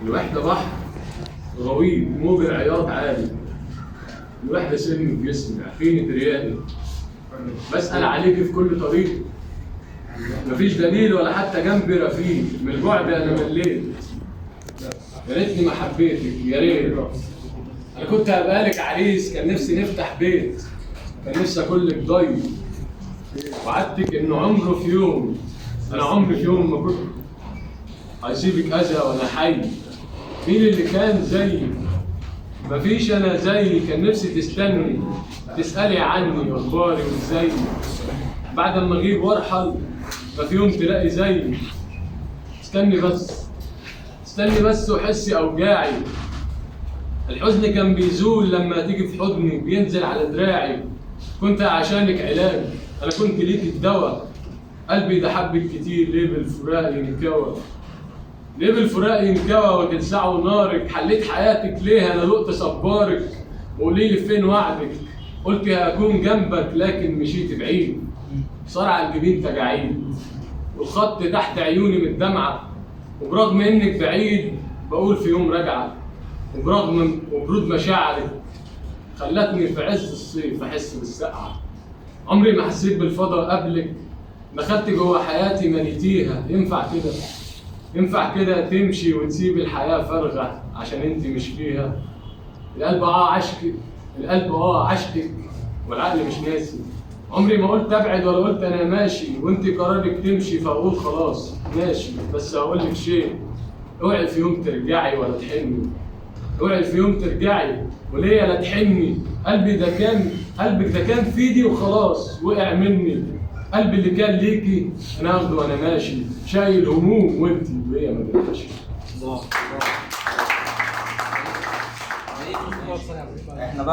الوحدة بحر غويط موج العياط عالي. الوحدة سلم في جسمي عفيني تريالي، بسأل عليك في كل طريق، مفيش دليل ولا حتى جنبي رفيق، من البعد أنا مليت. يا ريتني ما حبيتك يا ريت، أنا كنت هبقى لك عريس، كان نفسي نفتح بيت، كان نفسي أكون لك ضيف، وعدتك إنه عمره في يوم، أنا عمري في يوم ما كنت هسيبك أذى وأنا حي. مين اللي كان زيي؟ مفيش أنا زيي، كان نفسي تستني تسألي عني وأخباري وإزاي، بعد ما أغيب وأرحل ما في يوم تلاقي زيي. استني بس استني بس وحسي أوجاعي، الحزن كان بيزول لما تيجي في حضني، بينزل على دراعي. كنت عشانك علاج، أنا كنت ليك الدواء، قلبي ده حبك كتير، ليه بالفراق ينكوى، ليه بالفراق ينكوى وتلسعوا نارك. حليت حياتك ليه أنا دقت صبارك، وقولي لي فين وعدك، قلت هكون جنبك لكن مشيت بعيد. صار على الجبين تجاعيد والخط تحت عيوني من الدمعة، وبرغم إنك بعيد بقول في يوم راجعة، وبرغم وبرود مشاعرك خلتني في عز الصيف أحس بالسقعة. عمري ما حسيت بالفضا قبلك، دخلت جوه حياتي مليتيها. ينفع كده؟ ينفع كده تمشي وتسيب الحياة فارغة عشان انت مش فيها؟ القلب عشقك، القلب عشقك والعقل مش ناسي. عمري ما قلت ابعد ولا قلت انا ماشي، وانت قرارك تمشي فاقول خلاص ماشي. بس هقول لك شيء، اوعي في يوم ترجعي ولا تحني، اوعي في يوم ترجعي وليا لا تحني. قلبك ده كان في ايدي وخلاص وقع مني، قلبي اللي كان ليكي انا اخده وانا ماشي، شايل هموم وانت وهي ما بقاش. احنا بقى